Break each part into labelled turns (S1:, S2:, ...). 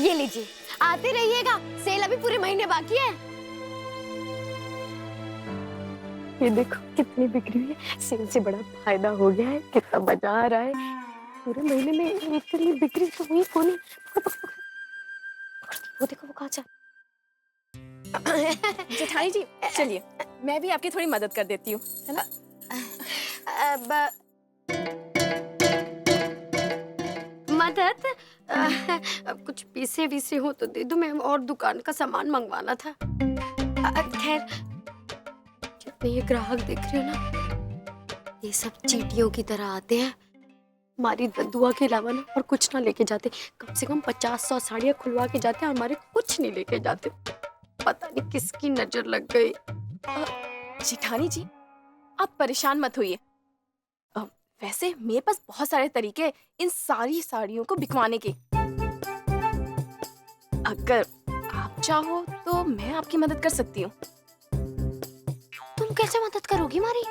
S1: ये लीजिए, आते रहिएगा, सेल अभी पूरे महीने बाकी है। ये देखो कितनी बिक्री हुई है, सेल से बड़ा फायदा हो गया है, कितना मजा आ रहा है। पूरे महीने में इतनी बिक्री तो हुई कौन। वो देखो वो कहाँ जा।
S2: जेठानी जी चलिए, मैं भी आपकी थोड़ी मदद कर देती हूँ, है ना?
S1: मदद? कुछ पैसे वैसे हो तो दे दो, मैं और दुकान का सामान मंगवाना था। खैर, जितने ये ग्राहक देख रहे हो ना, ये सब चींटियों की तरह आते हैं, हमारी दुआ के अलावा ना और कुछ ना लेके जाते। कम से कम 50-100 साड़ियाँ खुलवा के जाते हैं, हमारे कुछ नहीं लेके जाते। पता नहीं किसकी नजर लग गई।
S2: जेठानी जी आप परेशान मत होइए। वैसे मेरे पास बहुत सारे तरीके हैं इन सारी साड़ियों को बिकवाने के। अगर आप चाहो तो मैं आपकी मदद कर सकती हूँ।
S1: तुम कैसे मदद करोगी हमारी?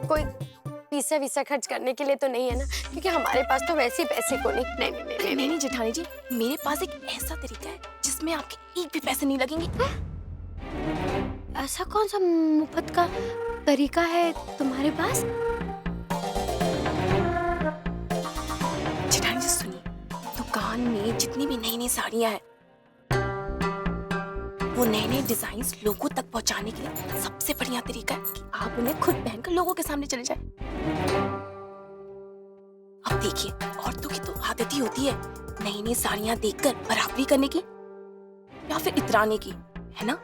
S1: कोई पैसा वैसा खर्च करने के लिए तो नहीं है ना? क्योंकि हमारे पास तो वैसे ही पैसे को नहीं। नहीं नहीं नहीं नहीं
S2: नहीं जेठानी जी, मेरे पास एक ऐसा तरीका है जिसमें आपके एक भी पैसे नहीं लगेंगे।
S1: ऐसा कौन सा मुफ्त का तरीका है तुम्हारे पास?
S2: जेठानी जी सुनिए, दुकान में जितनी भी नई नई साड़ियाँ हैं, वो नए नए डिजाइन लोगों तक पहुंचाने के लिए सबसे बढ़िया तरीका है कि आप उन्हें खुद पहनकर लोगों के सामने चले जाएं। अब देखिए, औरतों की तो आदत ही होती है नई नई साड़ियाँ देखकर बराबरी करने की या फिर इतराने की, है ना?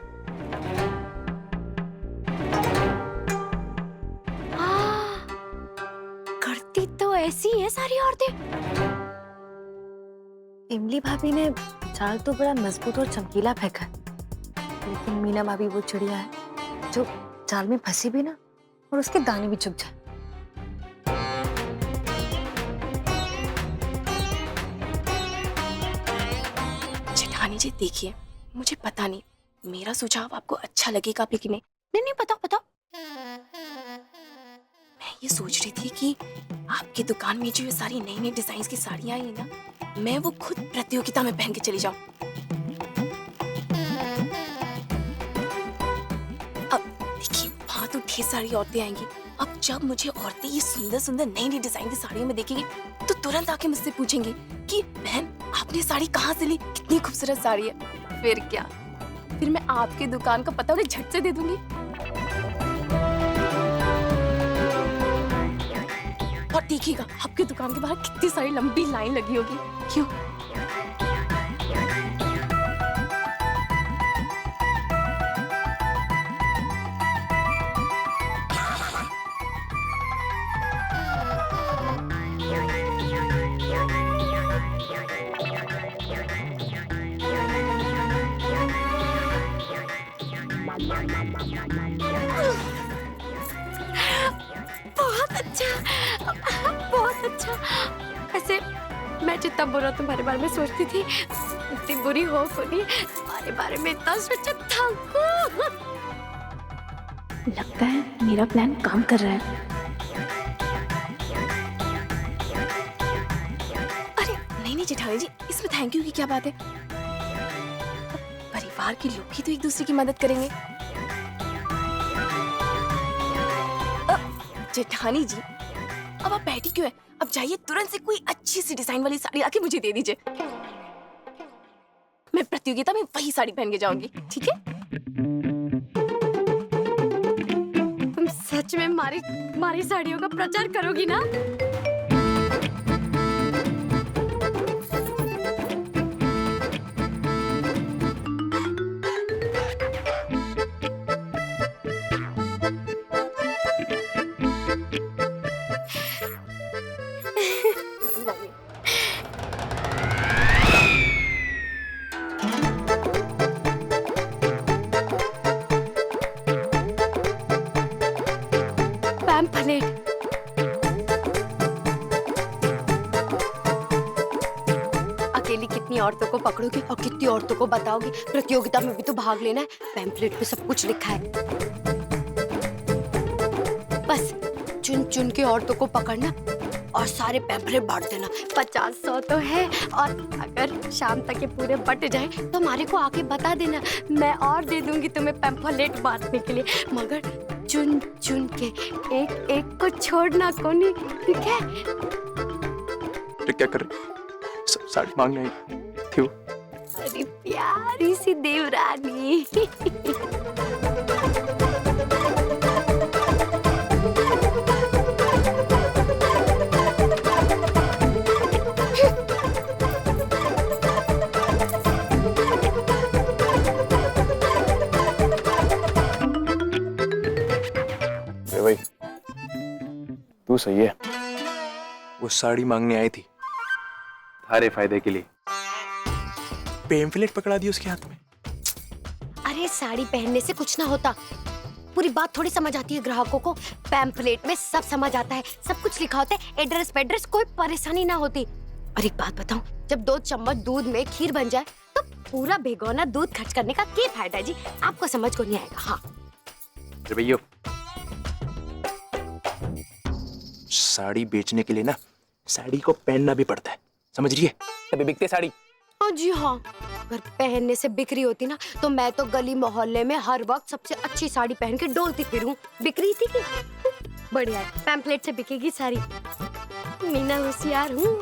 S1: करती तो ऐसी है सारी औरतें।
S3: इमली भाभी ने जाल तो बड़ा मजबूत और चमकीला फेंका, लेकिन मीना भाभी वो चिड़िया है जो जाल में फंसी भी ना और उसके दाने भी चुग जाए।
S2: जेठानी जी देखिए, मुझे पता नहीं मेरा सुझाव आपको अच्छा लगेगा कि नहीं।
S1: नहीं नहीं, बताओ बताओ।
S2: मैं ये सोच रही थी कि आपकी दुकान में जो ये सारी नई नई डिजाइन की साड़ियाँ आई ना, मैं वो खुद प्रतियोगिता में पहन के चली जाऊं। अब देखिए, वहां तो ढेर सारी औरतें आएंगी। अब जब मुझे औरतें ये सुंदर सुंदर नई नई डिजाइन की साड़ियों में देखेंगी तो तुरंत आके मुझसे पूछेंगी कि बहन आपने साड़ी कहाँ से ली, कितनी खूबसूरत साड़ी है। फिर क्या, फिर मैं आपकी दुकान का पता उन्हें झट से दे दूंगी। और देखिएगा आपकी दुकान के बाहर कितनी सारी लंबी लाइन लगी होगी। क्यों?
S1: बहुत अच्छा, बहुत अच्छा। ऐसे मैं जितना बुरा तुम्हारे बारे में सोचती थी, उतनी बुरी हो को नहीं। तुम्हारे बारे में इतना सोचा था।
S2: लगता है मेरा प्लान काम कर रहा है। अरे नहीं नहीं जेठानी जी, इसमें थैंक यू की क्या बात है? परिवार के लोग ही तो एक दूसरे की मदद करेंगे। जेठानी जी अब आप बैठी क्यों है? अब जाइए तुरंत से कोई अच्छी सी डिजाइन वाली साड़ी आके मुझे दे दीजिए। मैं प्रतियोगिता में वही साड़ी पहन के जाऊंगी, ठीक है?
S1: तुम सच में हमारी साड़ियों का प्रचार करोगी ना? पैम्फलेट। अकेली कितनी औरतों को पकड़ोगे और कितनी औरतों को बताओगे? प्रतियोगिता में भी तो भाग लेना है। पैम्फलेट पे सब कुछ लिखा है। बस चुन चुन के औरतों को पकड़ना और सारे पैम्फलेट बांट देना। 50-100 तो है, और अगर शाम तक ये पूरे बट जाए तो हमारे को आके बता देना, मैं और दे दूंगी तुम्हें पैम्फलेट बांटने के लिए। मगर चुन चुन के एक एक को छोड़ना कोनी, ठीक है?
S4: तो क्या कर साड़ी मांगने आई थी वो?
S1: अरे प्यारी सी देवरानी।
S4: भाई तू सही है, वो साड़ी मांगने आई थी थारे फायदे के लिए, पेम्फलेट पकड़ा दी उसके हाथ में।
S1: अरे साड़ी पहनने से कुछ ना होता, पूरी बात थोड़ी समझ आती है ग्राहकों को। पैम्फलेट में सब समझ आता है, सब कुछ लिखा होता है, एड्रेस पेड्रेस, कोई परेशानी ना होती। और एक बात बताऊं, जब 2 चम्मच दूध में खीर बन जाए तो पूरा भिगोना दूध खर्च करने का क्या फायदा है जी? आपको समझ को नहीं आएगा। हाँ
S4: भैया, साड़ी बेचने के लिए ना साड़ी को पहनना भी पड़ता है, समझ रही है? अभी बिकते साड़ी।
S1: हाँ जी हाँ, अगर पहनने से बिक्री होती ना तो मैं तो गली मोहल्ले में हर वक्त सबसे अच्छी साड़ी पहन के डोलती फिरूं। बिक्री थी कि बढ़िया है, पैम्फलेट से बिकेगी साड़ी। मीना होशियार हूँ।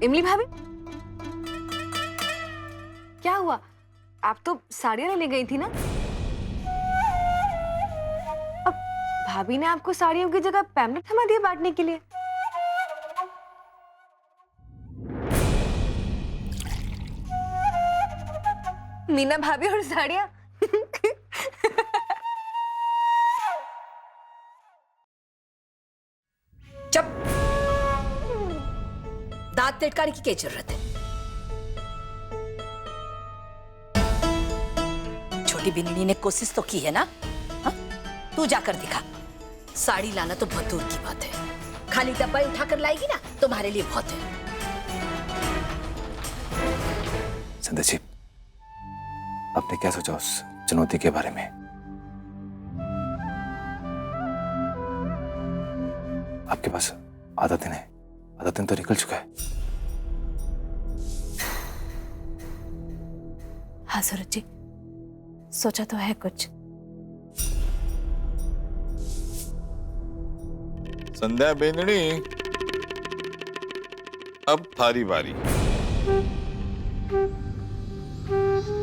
S3: इमली भाभी, क्या हुआ? आप तो साड़ियाँ लेने गई थी ना? अब भाभी ने आपको साड़ियों की जगह पैम्फलेट थमा दिया बांटने के लिए। मीना भाभी और साड़ियाँ।
S5: चुप, दांत तिटकाने की क्या जरूरत है? छोटी बिन्नी ने कोशिश तो की है ना? हा? तू जाकर दिखा। साड़ी लाना तो बहुत दूर की बात है, खाली डब्बा उठाकर लाएगी ना तुम्हारे लिए बहुत है।
S6: संध्या जी, आपने क्या सोचा उस चुनौती के बारे में? आपके पास आधा दिन तो निकल चुका है।
S2: हाँ सूरज जी, सोचा तो है कुछ।
S7: संध्या बेंदनी, अब थारी बारी।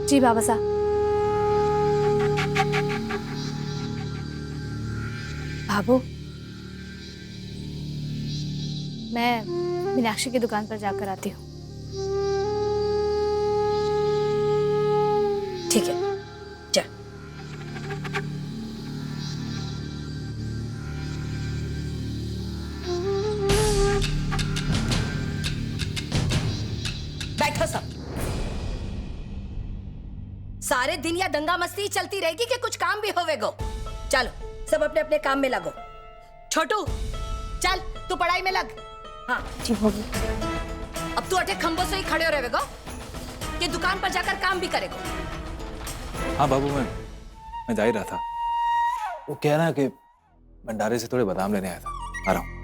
S2: जी बाबा साहब। बाबू, मैं मीनाक्षी की दुकान पर जाकर आती हूँ। ठीक है, चल। बैठो सब। सारे दिन या दंगा मस्ती चलती रहेगी कि कुछ काम भी होवेगो? चलो सब अपने अपने काम में लगो। छोटू चल, तू पढ़ाई में लग। हाँ जी होगी। अब तू अटे खंभों से ही खड़े हो रहेगो कि दुकान पर जाकर काम भी करेगो?
S6: हाँ बाबू, मैं जा ही रहा था। वो कह रहा है कि भंडारे से थोड़े बादाम लेने आया था, आ रहा हूँ।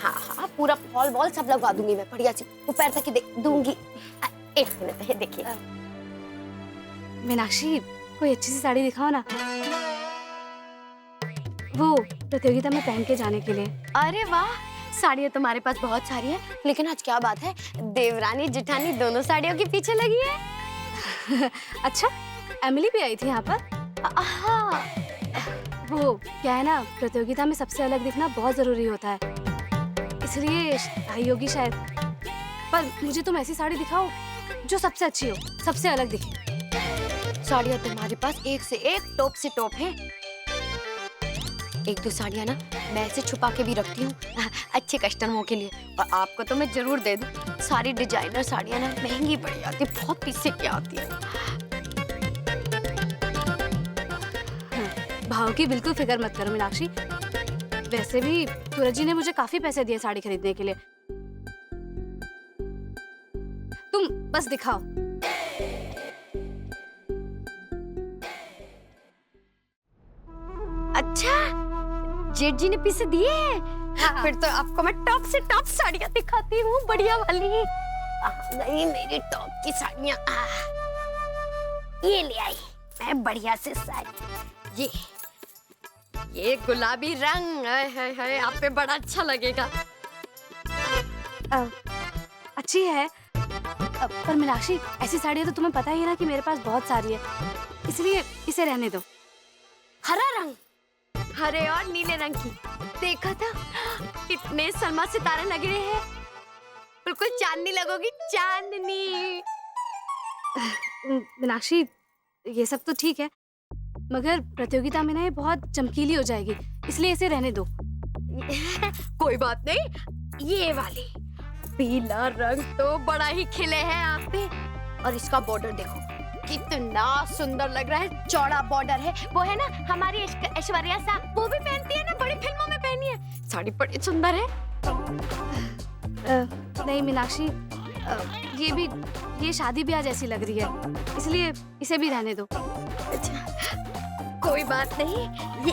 S1: हाँ हाँ, पूरा फॉल वॉल सब लगवा दूंगी मैं, बढ़िया सी ऊपर तक ही दूंगी। एक मिनट है, देखिए।
S8: मीनाक्षी, कोई अच्छी सी साड़ी दिखाओ ना, वो प्रतियोगिता में पहन के जाने के लिए।
S1: अरे वाह, साड़ियाँ तुम्हारे पास बहुत सारी है, लेकिन आज क्या बात है, देवरानी जेठानी दोनों साड़ियों के पीछे लगी है।
S8: अच्छा, एमिली भी आई थी यहाँ पर?
S1: हाँ,
S8: वो क्या है ना, प्रतियोगिता में सबसे अलग दिखना बहुत जरूरी होता है, इसलिए आई होगी शायद। पर मुझे तुम ऐसी साड़ी दिखाओ जो सबसे अच्छी हो, सबसे अलग दिखे।
S1: साड़ियाँ तुम्हारे पास एक से एक टॉप से टॉप है। एक दो साड़ियाँ ना मैं ऐसे छुपा के भी रखती हूँ अच्छे कस्टमरों के लिए, और आपको तो मैं जरूर दे दूँ। सारी डिजाइनर साड़ियाँ ना महंगी पड़ी आती, बहुत पीछे की आती है।
S8: भाव की बिल्कुल फिक्र मत करो मीनाक्षी, वैसे भी सूरज जी ने मुझे काफी पैसे दिए साड़ी खरीदने के लिए। तुम बस दिखाओ।
S1: अच्छा, जेठ जी ने पीछे दिए हैं?
S8: हाँ।
S1: फिर तो आपको मैं टॉप से टॉप साड़ियाँ दिखाती हूँ, बढ़िया वाली। नहीं, मेरी टॉप की साड़ियाँ ये ले आई मैं, बढ़िया से साड़ी। ये गुलाबी रंग है, आप पे बड़ा अच्छा लगेगा।
S8: अच्छी है, पर मीनाक्षी ऐसी साड़ियाँ तो तुम्हें पता ही है ना कि मेरे पास बहुत सारी है, इसलिए इसे रहने दो।
S1: हरा रंग, हरे और नीले रंग की देखा था, कितने सलमा सितारे लगे रहे हैं, बिल्कुल चांदनी लगोगी, चांदनी।
S8: मीनाक्षी, ये सब तो ठीक है, मगर प्रतियोगिता में ना ये बहुत चमकीली हो जाएगी, इसलिए इसे रहने दो।
S1: कोई बात नहीं, ये वाली पीला रंग तो बड़ा ही खिले है आप पे, और इसका बॉर्डर देखो कितना सुंदर लग रहा है, चौड़ा बॉर्डर है। वो है ना हमारी ऐश्वर्या सा, वो भी पहनती है ना, बड़ी फिल्मों में पहनी है, साड़ी बड़ी सुंदर है।
S8: नहीं मीनाक्षी, ये शादी ब्याह जैसी लग रही है, इसलिए इसे भी रहने दो।
S1: अच्छा, कोई बात नहीं, ये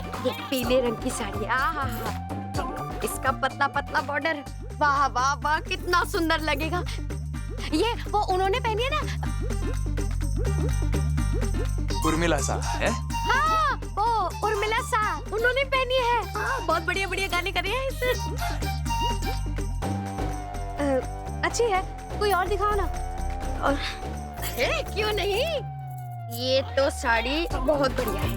S1: पीले रंग की साड़ी, आहा, इसका पतला पतला बॉर्डर, वाह वाह वाह, कितना सुंदर लगेगा। ये वो उन्होंने पहनी है ना,
S4: उर्मिला सा है?
S1: हाँ, वो उर्मिला सा उन्होंने पहनी है। हाँ, बहुत बढ़िया बढ़िया गाने कर रहे हैं इस।
S8: अच्छी है, कोई और दिखाओ ना।
S1: और क्यों नहीं, ये तो साड़ी बहुत बढ़िया है,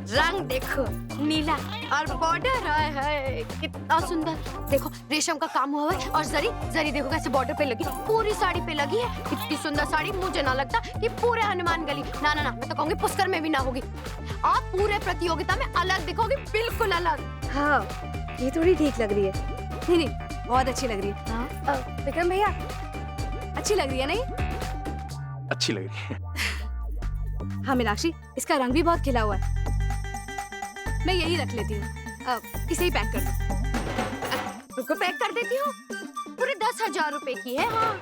S1: रंग देखो नीला, और बॉर्डर है कितना सुंदर, देखो रेशम का काम हुआ है, और जरी देखो कैसे बॉर्डर पे लगी, पूरी साड़ी पे लगी है, कितनी सुंदर साड़ी। मुझे ना लगता कि पूरे हनुमान गली, ना ना ना, मैं तो कहूंगी पुष्कर में भी ना होगी। आप पूरे प्रतियोगिता में अलग दिखोगी, बिल्कुल अलग।
S8: हाँ, ये थोड़ी ठीक लग रही है। नहीं, बहुत अच्छी लग रही है। हाँ, विक्रम भैया, अच्छी लग रही है नहीं?
S4: अच्छी लग रही है।
S8: हाँ मीनाक्षी, इसका रंग भी बहुत खिला हुआ है, मैं यही रख लेती हूँ, इसे ही पैक कर दो।
S1: रुको, पैक कर देती हूँ, पूरे 10,000 रुपए की है। हाँ,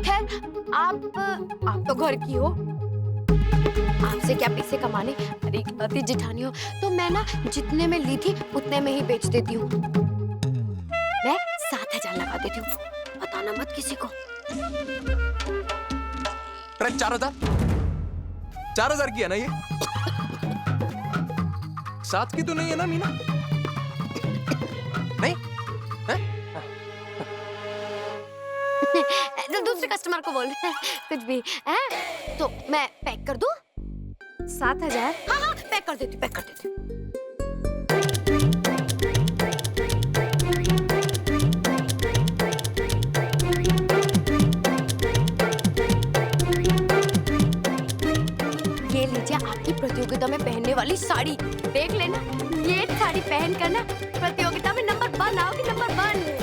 S1: खैर आप तो घर की हो, आपसे क्या पैसे कमाने, अरे जेठानी हो, तो मैं ना जितने में ली थी उतने में ही बेच देती हूँ। मैं 7,000 लगा देती हूँ, बताना मत किसी को।
S4: 4,000 की है ना ये? 7 की तो नहीं है ना मीना? नहीं?
S1: तो दूसरे कस्टमर को बोल रहे हैं कुछ भी है, तो मैं पैक कर दूं?
S8: 7,000?
S1: हाँ, पैक कर देती हूँ। ये लीजिए आपकी प्रतियोगिता में पहनने वाली साड़ी, देख लेना, ये साड़ी पहन कर ना प्रतियोगिता में नंबर 1 आओगी, नंबर 1।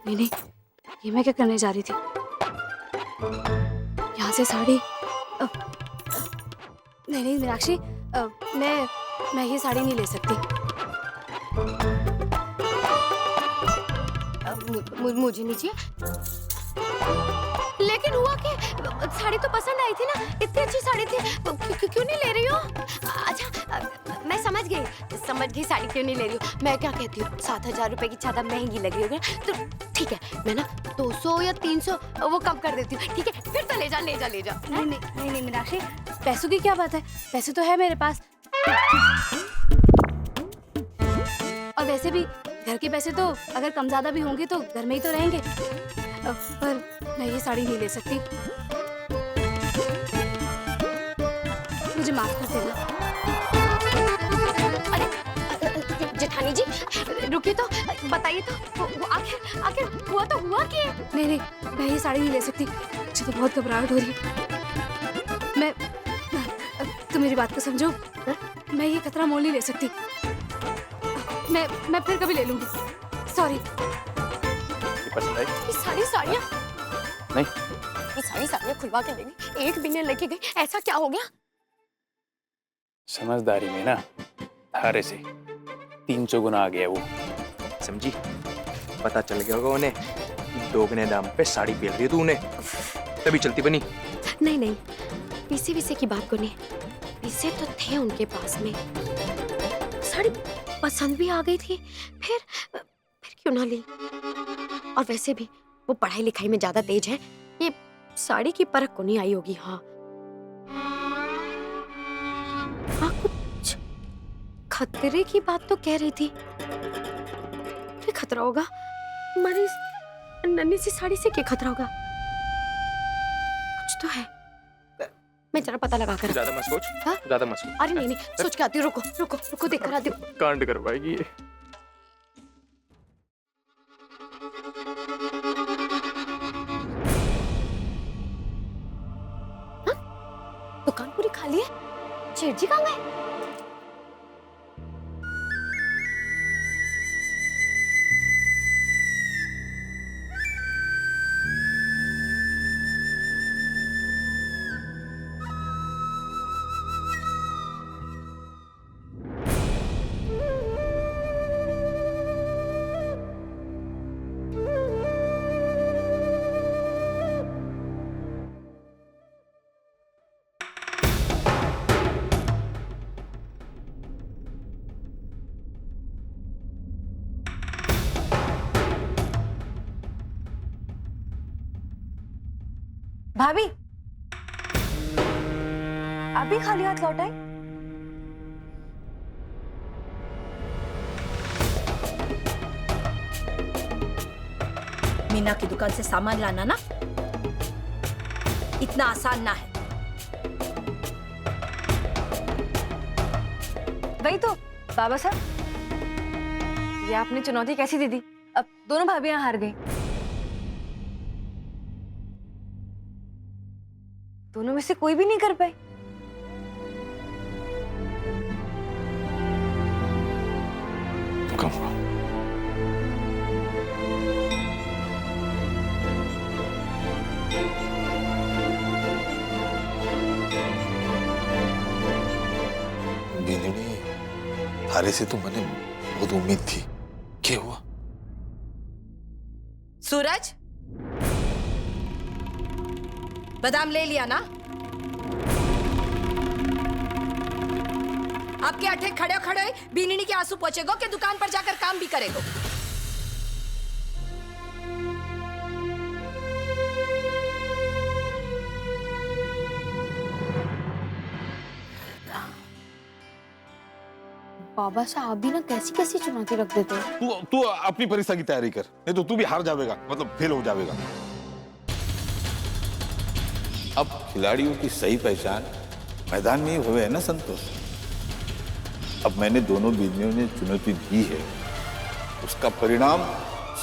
S8: नहीं, ये मैं क्या करने जा रही थी? यहाँ से साड़ी नहीं नहीं मीनाक्षी, मैं ये साड़ी नहीं ले सकती।
S1: मुझे नहीं चाहिए। लेकिन हुआ कि साड़ी तो पसंद आई थी ना, इतनी अच्छी साड़ी थी, क्यों नहीं ले रही हो? अच्छा, मैं समझ गई साड़ी क्यों नहीं ले रही हो। मैं क्या कहती हूँ, 7,000 रुपए की ज्यादा महंगी लगी होगी ना, तो ठीक है, मैं ना 200 या 300 वो कम कर देती हूँ। ठीक है, फिर तो ले जा।
S8: नहीं मीनाक्षी, पैसों की क्या बात है, पैसे तो है मेरे पास। और वैसे भी घर के पैसे तो अगर कम ज्यादा भी होंगे तो घर में ही तो रहेंगे। पर मैं ये साड़ी नहीं ले सकती, मुझे माफ कर देना।
S1: अरे जेठानी जी, रुकिए तो, बताइए तो, वो आखिर हुआ तो हुआ कि?
S8: नहीं, मैं ये साड़ी नहीं ले सकती, मुझे तो बहुत घबराहट हो रही है। तुम मेरी बात को समझो, मैं ये खतरा मोल नहीं ले सकती। मैं फिर कभी ले लूंगी, सॉरी।
S4: पसंद आई?
S1: ये साड़ियाँ
S4: नहीं,
S1: ये साड़ियाँ खुलवा के लेंगे, एक भी नहीं लेके गई, ऐसा क्या हो गया?
S4: समझदारी में ना थारे से 300 गुना आ गया वो, समझी? पता चल गया होगा उन्हें, दोगुने दाम पे साड़ी बेच रही है तू उन्हें, तभी चलती बनी।
S1: नहीं, पीसे की बात को नहीं, पीसे तो थे उनके पास में, साड़ी पसंद भी आ गई थी, फिर क्यों ना ली? और वैसे भी वो पढ़ाई लिखाई में ज्यादा तेज है, ये साड़ी की परख को नहीं आई होगी। हाँ, कुछ खतरे की बात तो कह रही थी, क्या खतरा होगा? हमारी नन्ही सी साड़ी से क्या खतरा होगा? कुछ तो है, मैं जरा पता लगा कर।
S4: ज्यादा मत सोच।
S1: हाँ?
S4: ज्यादा मत सोच।
S1: अरे नहीं, सोच के आती हूँ, रुको देख कर आती हूँ।
S4: कांड करवाएगी ये।
S1: दुकान पूरी खाली है, सेठ जी कहाँ गए?
S3: भाभी, अभी खाली हाथ लौट आए?
S5: मीना की दुकान से सामान लाना ना इतना आसान ना है।
S3: वही तो बाबा साहब, ये आपने चुनौती कैसी दे दी? अब दोनों भाभियां हार गई। दोनों में से कोई भी नहीं कर पाई।
S7: बिंदनी, थारे से तो मैंने बहुत उम्मीद थी, क्या हुआ?
S5: सूरज, बादाम ले लिया ना? आपके अठे खड़े बीननी के आंसू पहुंचेगो कि दुकान पर जाकर काम भी करेगो?
S1: बाबा साहब भी ना कैसी चुनौती रख देते हैं।
S7: तू अपनी परीक्षा की तैयारी कर, नहीं तो तू भी हार जाएगा, मतलब फेल हो जाएगा। अब खिलाड़ियों की सही पहचान मैदान में ही हुए है ना संतोष। अब मैंने दोनों बिजलियों ने चुनौती दी है, उसका परिणाम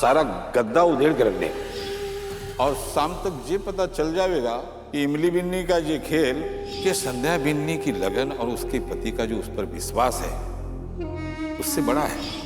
S7: सारा गद्दा उधेड़ कर रख देगा। और शाम तक ये पता चल जाएगा कि इमली बिन्नी का ये खेल, कि संध्या बिन्नी की लगन और उसके पति का जो उस पर विश्वास है, उससे बड़ा है।